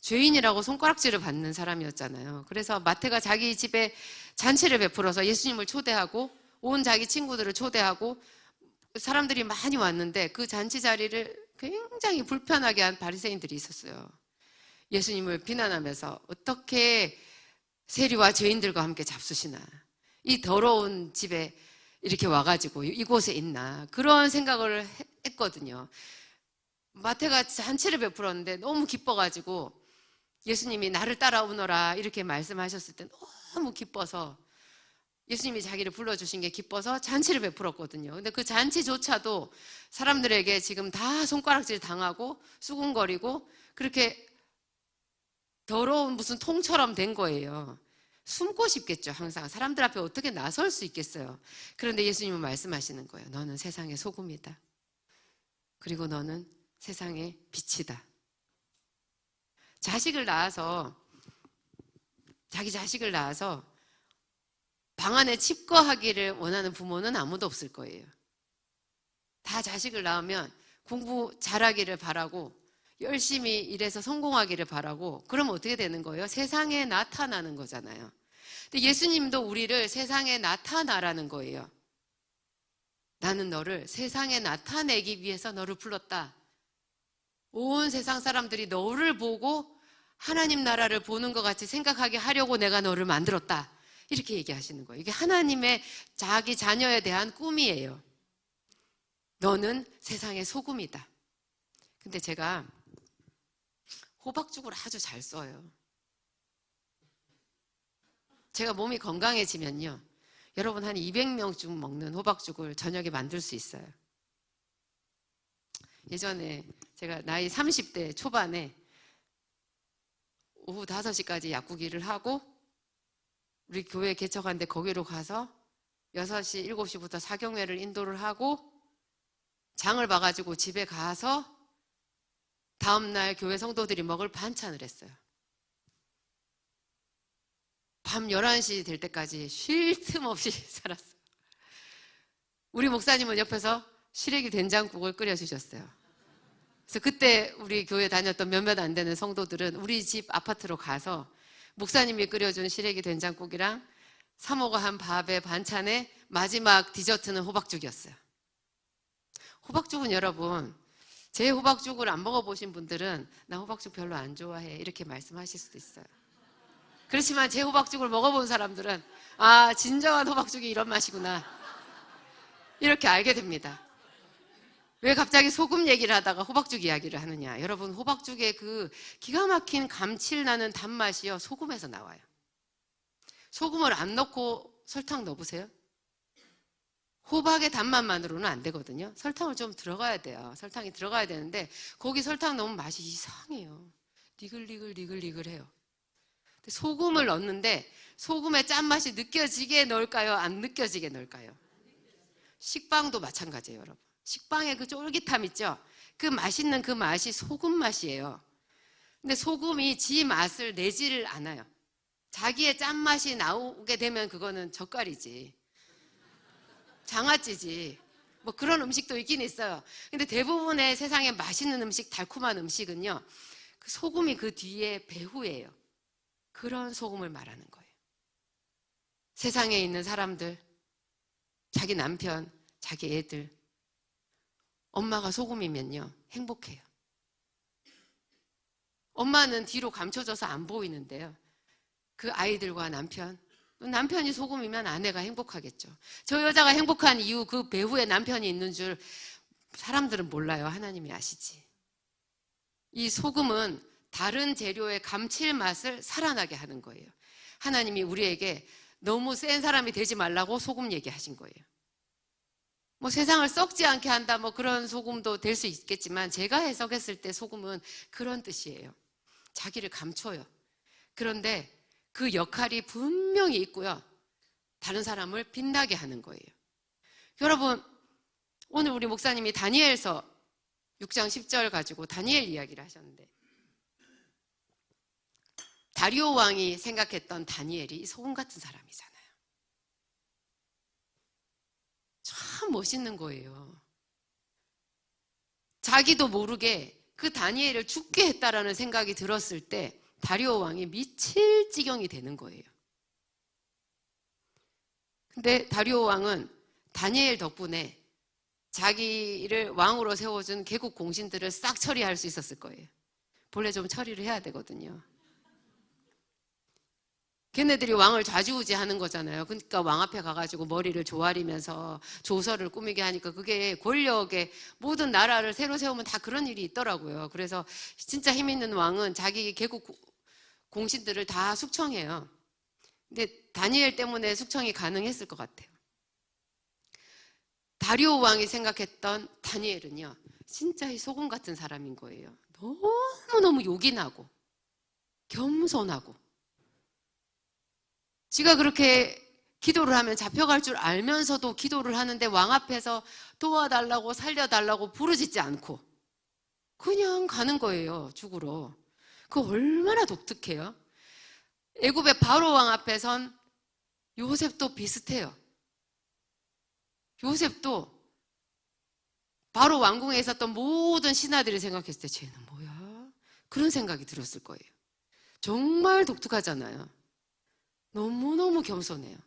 죄인이라고 손가락질을 받는 사람이었잖아요. 그래서 마태가 자기 집에 잔치를 베풀어서 예수님을 초대하고 온 자기 친구들을 초대하고 사람들이 많이 왔는데 그 잔치 자리를 굉장히 불편하게 한 바리새인들이 있었어요. 예수님을 비난하면서 어떻게 세리와 죄인들과 함께 잡수시나, 이 더러운 집에 이렇게 와가지고 이곳에 있나, 그런 생각을 했거든요. 마태가 잔치를 베풀었는데 너무 기뻐가지고 예수님이 나를 따라오너라 이렇게 말씀하셨을 때 너무 기뻐서 예수님이 자기를 불러주신 게 기뻐서 잔치를 베풀었거든요. 근데 그 잔치조차도 사람들에게 지금 다 손가락질 당하고 수군거리고 그렇게 더러운 무슨 통처럼 된 거예요. 숨고 싶겠죠. 항상 사람들 앞에 어떻게 나설 수 있겠어요. 그런데 예수님은 말씀하시는 거예요. 너는 세상의 소금이다. 그리고 너는 세상의 빛이다. 자기 자식을 낳아서 방 안에 칩거하기를 원하는 부모는 아무도 없을 거예요. 다 자식을 낳으면 공부 잘하기를 바라고 열심히 일해서 성공하기를 바라고, 그러면 어떻게 되는 거예요? 세상에 나타나는 거잖아요. 근데 예수님도 우리를 세상에 나타나라는 거예요. 나는 너를 세상에 나타내기 위해서 너를 불렀다. 온 세상 사람들이 너를 보고 하나님 나라를 보는 것 같이 생각하게 하려고 내가 너를 만들었다. 이렇게 얘기하시는 거예요. 이게 하나님의 자기 자녀에 대한 꿈이에요. 너는 세상의 소금이다. 근데 제가 호박죽을 아주 잘 써요. 제가 몸이 건강해지면요, 여러분 한 200명쯤 먹는 호박죽을 저녁에 만들 수 있어요. 예전에 제가 나이 30대 초반에 오후 5시까지 약국 일을 하고 우리 교회 개척하는데 거기로 가서 6시, 7시부터 사경회를 인도를 하고 장을 봐가지고 집에 가서 다음날 교회 성도들이 먹을 반찬을 했어요. 밤 11시 될 때까지 쉴 틈 없이 살았어요. 우리 목사님은 옆에서 시래기 된장국을 끓여주셨어요. 그래서 그때 우리 교회 다녔던 몇몇 안 되는 성도들은 우리 집 아파트로 가서 목사님이 끓여준 시래기 된장국이랑 사모가 한 밥에 반찬에 마지막 디저트는 호박죽이었어요. 호박죽은 여러분, 제 호박죽을 안 먹어보신 분들은 나 호박죽 별로 안 좋아해 이렇게 말씀하실 수도 있어요. 그렇지만 제 호박죽을 먹어본 사람들은 아, 진정한 호박죽이 이런 맛이구나 이렇게 알게 됩니다. 왜 갑자기 소금 얘기를 하다가 호박죽 이야기를 하느냐. 여러분, 호박죽의 그 기가 막힌 감칠나는 단맛이요, 소금에서 나와요. 소금을 안 넣고 설탕 넣어보세요. 호박의 단맛만으로는 안 되거든요. 설탕을 좀 들어가야 돼요. 설탕이 들어가야 되는데 거기 설탕 넣으면 맛이 이상해요. 니글니글해요. 소금을 넣는데 소금의 짠맛이 느껴지게 넣을까요? 안 느껴지게 넣을까요? 식빵도 마찬가지예요, 여러분. 식빵의 그 쫄깃함 있죠? 그 맛있는 그 맛이 소금 맛이에요. 근데 소금이 지 맛을 내지를 않아요. 자기의 짠맛이 나오게 되면 그거는 젓갈이지, 장아찌지. 뭐 그런 음식도 있긴 있어요. 근데 대부분의 세상에 맛있는 음식, 달콤한 음식은요, 그 소금이 그 뒤에 배후예요. 그런 소금을 말하는 거예요. 세상에 있는 사람들, 자기 남편, 자기 애들, 엄마가 소금이면요, 행복해요. 엄마는 뒤로 감춰져서 안 보이는데요, 그 아이들과 남편이 소금이면 아내가 행복하겠죠. 저 여자가 행복한 이유, 그 배후에 남편이 있는 줄 사람들은 몰라요. 하나님이 아시지. 이 소금은 다른 재료의 감칠맛을 살아나게 하는 거예요. 하나님이 우리에게 너무 센 사람이 되지 말라고 소금 얘기하신 거예요. 뭐 세상을 썩지 않게 한다, 뭐 그런 소금도 될 수 있겠지만, 제가 해석했을 때 소금은 그런 뜻이에요. 자기를 감춰요. 그런데 그 역할이 분명히 있고요, 다른 사람을 빛나게 하는 거예요. 여러분, 오늘 우리 목사님이 다니엘서 6장 10절 가지고 다니엘 이야기를 하셨는데, 다리오 왕이 생각했던 다니엘이 소금 같은 사람이잖아요. 참 멋있는 거예요. 자기도 모르게 그 다니엘을 죽게 했다라는 생각이 들었을 때 다리오 왕이 미칠 지경이 되는 거예요. 근데 다리오 왕은 다니엘 덕분에 자기를 왕으로 세워준 개국 공신들을 싹 처리할 수 있었을 거예요. 본래 좀 처리를 해야 되거든요. 걔네들이 왕을 좌지우지하는 거잖아요. 그러니까 왕 앞에 가가지고 머리를 조아리면서 조서를 꾸미게 하니까 그게 권력의 모든 나라를 새로 세우면 다 그런 일이 있더라고요. 그래서 진짜 힘 있는 왕은 자기 개국 공신들을 다 숙청해요. 근데 다니엘 때문에 숙청이 가능했을 것 같아요. 다리오 왕이 생각했던 다니엘은요, 진짜 이 소금 같은 사람인 거예요. 너무너무 요긴하고 겸손하고, 지가 그렇게 기도를 하면 잡혀갈 줄 알면서도 기도를 하는데 왕 앞에서 도와달라고 살려달라고 부르짖지 않고 그냥 가는 거예요, 죽으러. 그거 얼마나 독특해요. 애굽의 바로 왕 앞에 선 요셉도 비슷해요. 요셉도 바로 왕궁에 있었던 모든 신하들이 생각했을 때 쟤는 뭐야? 그런 생각이 들었을 거예요. 정말 독특하잖아요. 너무너무 겸손해요.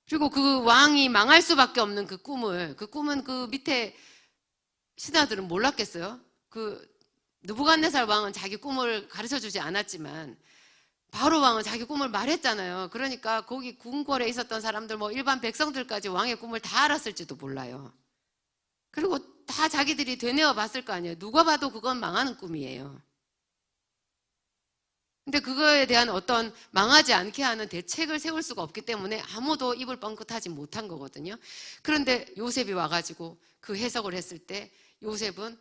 그리고 그 왕이 망할 수밖에 없는 그 꿈은 그 밑에 신하들은 몰랐겠어요? 그 느부갓네살 왕은 자기 꿈을 가르쳐주지 않았지만 바로 왕은 자기 꿈을 말했잖아요. 그러니까 거기 궁궐에 있었던 사람들, 뭐 일반 백성들까지 왕의 꿈을 다 알았을지도 몰라요. 그리고 다 자기들이 되뇌어 봤을 거 아니에요. 누가 봐도 그건 망하는 꿈이에요. 근데 그거에 대한 어떤 망하지 않게 하는 대책을 세울 수가 없기 때문에 아무도 입을 뻥끗하지 못한 거거든요. 그런데 요셉이 와가지고 그 해석을 했을 때 요셉은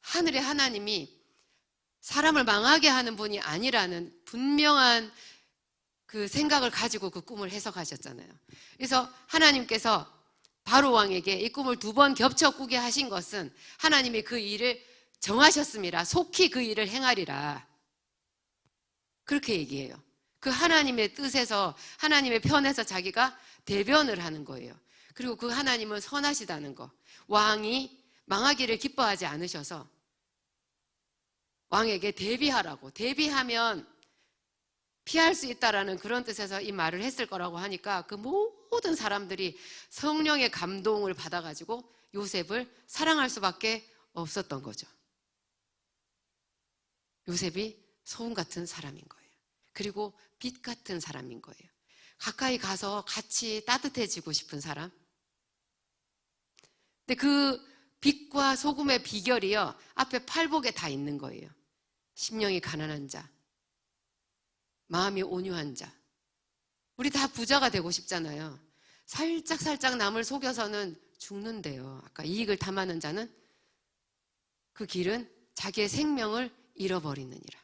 하늘의 하나님이 사람을 망하게 하는 분이 아니라는 분명한 그 생각을 가지고 그 꿈을 해석하셨잖아요. 그래서 하나님께서 바로 왕에게 이 꿈을 2번 겹쳐 꾸게 하신 것은 하나님이 그 일을 정하셨습니다. 속히 그 일을 행하리라. 그렇게 얘기해요. 그 하나님의 뜻에서, 하나님의 편에서 자기가 대변을 하는 거예요. 그리고 그 하나님은 선하시다는 거. 왕이 망하기를 기뻐하지 않으셔서 왕에게 대비하라고, 대비하면 피할 수 있다라는 그런 뜻에서 이 말을 했을 거라고 하니까 그 모든 사람들이 성령의 감동을 받아가지고 요셉을 사랑할 수밖에 없었던 거죠. 요셉이 소금 같은 사람인 거예요. 그리고 빛 같은 사람인 거예요. 가까이 가서 같이 따뜻해지고 싶은 사람. 근데 그 빛과 소금의 비결이요, 앞에 팔복에 다 있는 거예요. 심령이 가난한 자, 마음이 온유한 자. 우리 다 부자가 되고 싶잖아요. 살짝 남을 속여서는 죽는데요. 아까 이익을 탐하는 자는 그 길은 자기의 생명을 잃어버리느니라.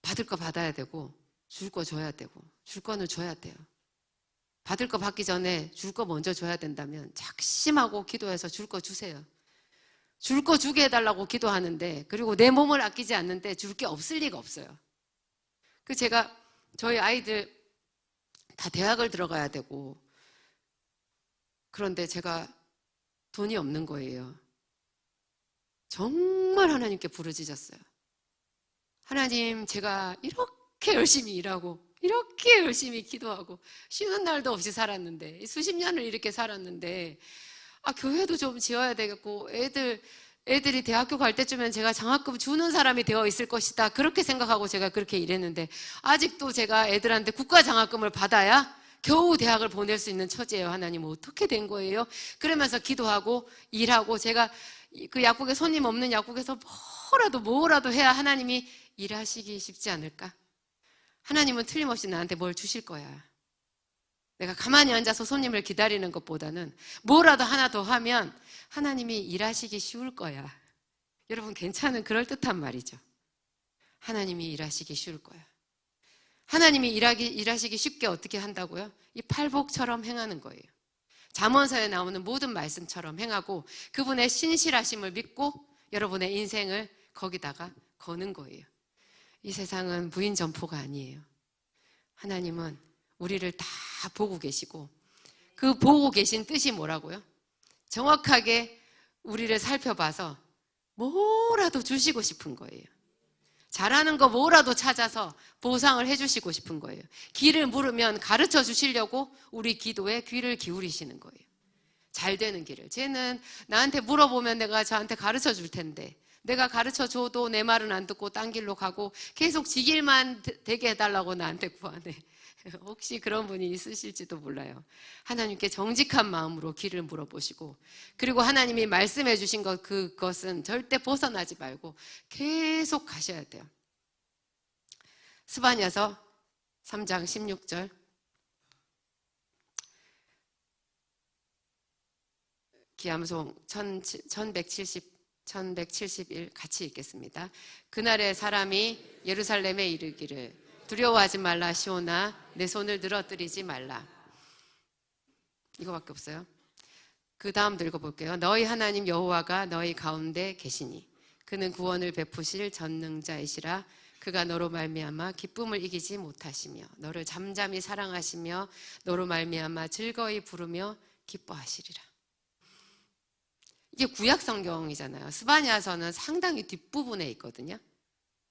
받을 거 받아야 되고 줄 거 줘야 되고 줄 거는 줘야 돼요. 받을 거 받기 전에 줄 거 먼저 줘야 된다면 작심하고 기도해서 줄 거 주세요. 줄 거 주게 해달라고 기도하는데, 그리고 내 몸을 아끼지 않는데 줄 게 없을 리가 없어요. 그 제가 저희 아이들 다 대학을 들어가야 되고. 그런데 제가 돈이 없는 거예요. 정말 하나님께 부르짖었어요. 하나님, 제가 이렇게 열심히 일하고 이렇게 열심히 기도하고 쉬는 날도 없이 살았는데, 수십 년을 이렇게 살았는데, 교회도 좀 지어야 되겠고 애들이 대학교 갈 때쯤엔 제가 장학금 주는 사람이 되어 있을 것이다, 그렇게 생각하고 제가 그렇게 일했는데, 아직도 제가 애들한테 국가 장학금을 받아야 겨우 대학을 보낼 수 있는 처지예요. 하나님, 어떻게 된 거예요? 그러면서 기도하고 일하고, 제가 그 약국에 손님 없는 약국에서 뭐라도 해야 하나님이 일하시기 쉽지 않을까? 하나님은 틀림없이 나한테 뭘 주실 거야. 내가 가만히 앉아서 손님을 기다리는 것보다는 뭐라도 하나 더 하면 하나님이 일하시기 쉬울 거야. 여러분, 괜찮은 그럴듯한 말이죠. 하나님이 일하시기 쉬울 거야. 하나님이 일하시기 쉽게 어떻게 한다고요? 이 팔복처럼 행하는 거예요. 잠언서에 나오는 모든 말씀처럼 행하고 그분의 신실하심을 믿고 여러분의 인생을 거기다가 거는 거예요. 이 세상은 무인 점포가 아니에요. 하나님은 우리를 다 보고 계시고, 그 보고 계신 뜻이 뭐라고요? 정확하게 우리를 살펴봐서 뭐라도 주시고 싶은 거예요. 잘하는 거 뭐라도 찾아서 보상을 해주시고 싶은 거예요. 길을 물으면 가르쳐 주시려고 우리 기도에 귀를 기울이시는 거예요. 잘 되는 길을. 쟤는 나한테 물어보면 내가 저한테 가르쳐 줄 텐데, 내가 가르쳐 줘도 내 말은 안 듣고 딴 길로 가고 계속 지 길만 되게 해달라고 나한테 구하네. 혹시 그런 분이 있으실지도 몰라요. 하나님께 정직한 마음으로 길을 물어보시고, 그리고 하나님이 말씀해 주신 그것은 절대 벗어나지 말고 계속 가셔야 돼요. 스바냐서 3장 16절. 기암송 1171 같이 읽겠습니다. 그날에 사람이 예루살렘에 이르기를 두려워하지 말라 시온아, 내 손을 늘어뜨리지 말라. 이거밖에 없어요. 그 다음도 읽어볼게요. 너희 하나님 여호와가 너희 가운데 계시니 그는 구원을 베푸실 전능자이시라. 그가 너로 말미암아 기쁨을 이기지 못하시며 너를 잠잠히 사랑하시며 너로 말미암아 즐거이 부르며 기뻐하시리라. 이게 구약 성경이잖아요. 스바냐서는 상당히 뒷부분에 있거든요.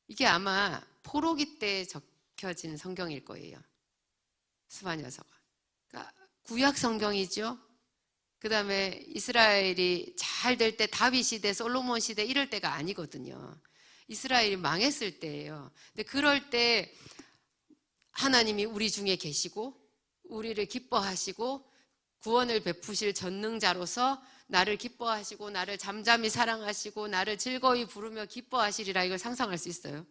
이게 아마 포로기 때 적혀진 성경일 거예요. 스바냐서가. 그러니까 구약 성경이죠. 그 다음에 이스라엘이 잘 될 때, 다윗 시대, 솔로몬 시대 이럴 때가 아니거든요. 이스라엘이 망했을 때예요. 근데 그럴 때 하나님이 우리 중에 계시고 우리를 기뻐하시고 구원을 베푸실 전능자로서 나를 기뻐하시고 나를 잠잠히 사랑하시고 나를 즐거이 부르며 기뻐하시리라. 이걸 상상할 수 있어요?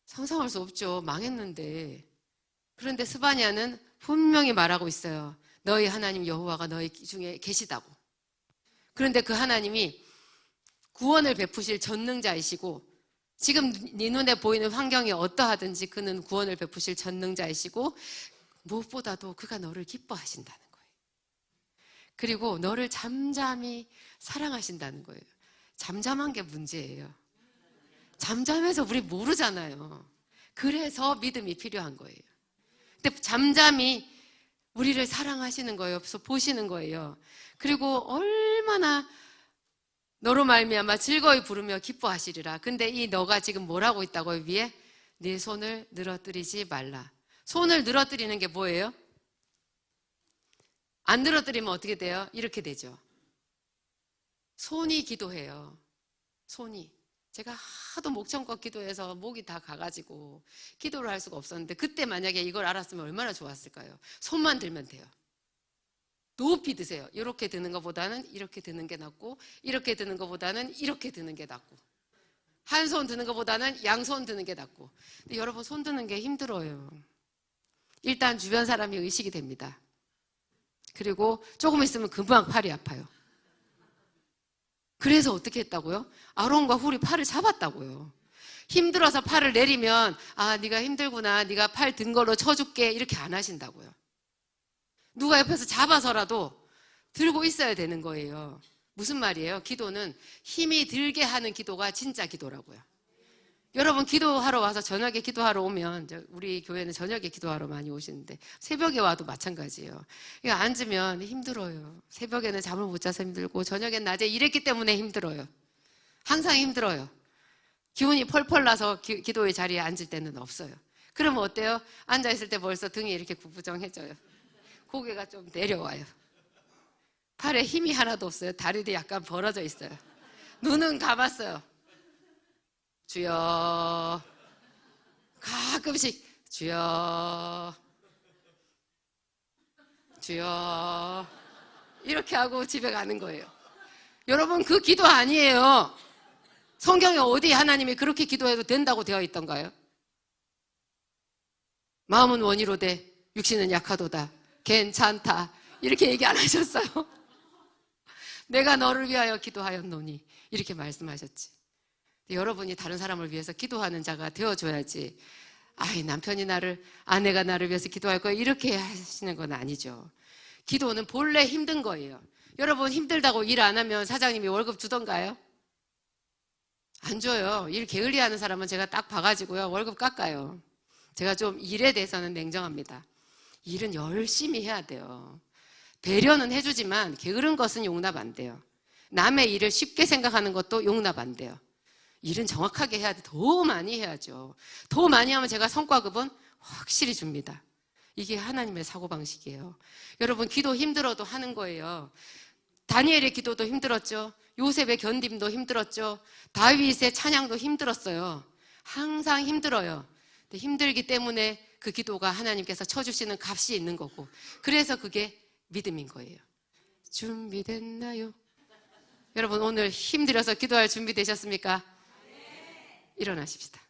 상상할 수 없죠. 망했는데. 그런데 스바냐는 분명히 말하고 있어요. 너희 하나님 여호와가 너희 중에 계시다고. 그런데 그 하나님이 구원을 베푸실 전능자이시고, 지금 네 눈에 보이는 환경이 어떠하든지 그는 구원을 베푸실 전능자이시고, 무엇보다도 그가 너를 기뻐하신다는 거예요. 그리고 너를 잠잠히 사랑하신다는 거예요. 잠잠한 게 문제예요. 잠잠해서 우리 모르잖아요. 그래서 믿음이 필요한 거예요. 근데 잠잠히 우리를 사랑하시는 거예요. 그래서 보시는 거예요. 그리고 얼마나 너로 말미암아 즐거이 부르며 기뻐하시리라. 근데 이 너가 지금 뭘 하고 있다고요? 위에 네 손을 늘어뜨리지 말라. 손을 늘어뜨리는 게 뭐예요? 안 늘어뜨리면 어떻게 돼요? 이렇게 되죠. 손이 기도해요. 손이. 제가 하도 목청껏 기도해서 목이 다 가가지고 기도를 할 수가 없었는데, 그때 만약에 이걸 알았으면 얼마나 좋았을까요? 손만 들면 돼요. 높이 드세요. 이렇게 드는 것보다는 이렇게 드는 게 낫고, 이렇게 드는 것보다는 이렇게 드는 게 낫고, 한 손 드는 것보다는 양손 드는 게 낫고. 근데 여러분, 손 드는 게 힘들어요. 일단 주변 사람이 의식이 됩니다. 그리고 조금 있으면 금방 팔이 아파요. 그래서 어떻게 했다고요? 아론과 훌이 팔을 잡았다고요. 힘들어서 팔을 내리면 네가 힘들구나, 네가 팔 든 걸로 쳐줄게, 이렇게 안 하신다고요. 누가 옆에서 잡아서라도 들고 있어야 되는 거예요. 무슨 말이에요? 기도는 힘이 들게 하는 기도가 진짜 기도라고요. 여러분 기도하러 와서 저녁에 기도하러 오면, 우리 교회는 저녁에 기도하러 많이 오시는데 새벽에 와도 마찬가지예요. 그러니까 앉으면 힘들어요. 새벽에는 잠을 못 자서 힘들고 저녁엔 낮에 일했기 때문에 힘들어요. 항상 힘들어요. 기운이 펄펄 나서 기도의 자리에 앉을 때는 없어요. 그러면 어때요? 앉아있을 때 벌써 등이 이렇게 구부정해져요. 고개가 좀 내려와요. 팔에 힘이 하나도 없어요. 다리도 약간 벌어져 있어요. 눈은 감았어요. 주여. 가끔씩 주여 주여 이렇게 하고 집에 가는 거예요. 여러분, 그 기도 아니에요. 성경에 어디 하나님이 그렇게 기도해도 된다고 되어 있던가요? 마음은 원이로되 육신은 약하도다. 괜찮다. 이렇게 얘기 안 하셨어요? 내가 너를 위하여 기도하였노니 이렇게 말씀하셨지. 여러분이 다른 사람을 위해서 기도하는 자가 되어줘야지, 아이 남편이 나를, 아내가 나를 위해서 기도할 거야 이렇게 하시는 건 아니죠. 기도는 본래 힘든 거예요. 여러분, 힘들다고 일 안 하면 사장님이 월급 주던가요? 안 줘요. 일 게을리하는 사람은 제가 딱 봐가지고요 월급 깎아요. 제가 좀 일에 대해서는 냉정합니다. 일은 열심히 해야 돼요. 배려는 해주지만 게으른 것은 용납 안 돼요. 남의 일을 쉽게 생각하는 것도 용납 안 돼요. 일은 정확하게 해야 돼. 더 많이 해야죠. 더 많이 하면 제가 성과급은 확실히 줍니다. 이게 하나님의 사고방식이에요. 여러분, 기도 힘들어도 하는 거예요. 다니엘의 기도도 힘들었죠. 요셉의 견딤도 힘들었죠. 다윗의 찬양도 힘들었어요. 항상 힘들어요. 근데 힘들기 때문에 그 기도가 하나님께서 쳐주시는 값이 있는 거고, 그래서 그게 믿음인 거예요. 준비됐나요? 여러분, 오늘 힘들어서 기도할 준비 되셨습니까? 일어나십시다.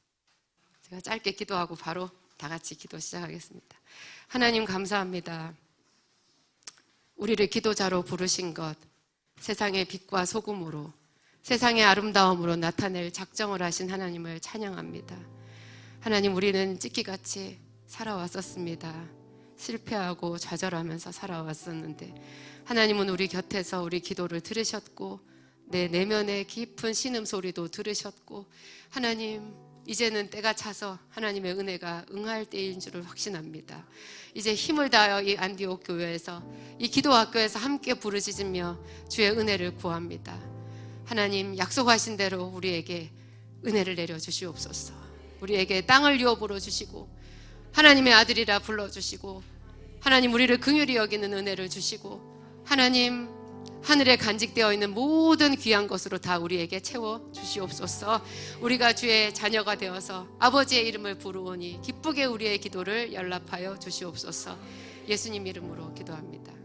제가 짧게 기도하고 바로 다 같이 기도 시작하겠습니다. 하나님, 감사합니다. 우리를 기도자로 부르신 것, 세상의 빛과 소금으로, 세상의 아름다움으로 나타낼 작정을 하신 하나님을 찬양합니다. 하나님, 우리는 찢기같이 살아왔었습니다. 실패하고 좌절하면서 살아왔었는데 하나님은 우리 곁에서 우리 기도를 들으셨고, 내 내면의 깊은 신음소리도 들으셨고, 하나님, 이제는 때가 차서 하나님의 은혜가 응할 때인 줄을 확신합니다. 이제 힘을 다하여 이 안디옥 교회에서, 이 기도학교에서 함께 부르짖으며 주의 은혜를 구합니다. 하나님, 약속하신 대로 우리에게 은혜를 내려주시옵소서. 우리에게 땅을 유업으로 주시고 하나님의 아들이라 불러주시고, 하나님, 우리를 긍휼히 여기는 은혜를 주시고, 하나님, 하늘에 간직되어 있는 모든 귀한 것으로 다 우리에게 채워 주시옵소서. 우리가 주의 자녀가 되어서 아버지의 이름을 부르오니 기쁘게 우리의 기도를 연락하여 주시옵소서. 예수님 이름으로 기도합니다.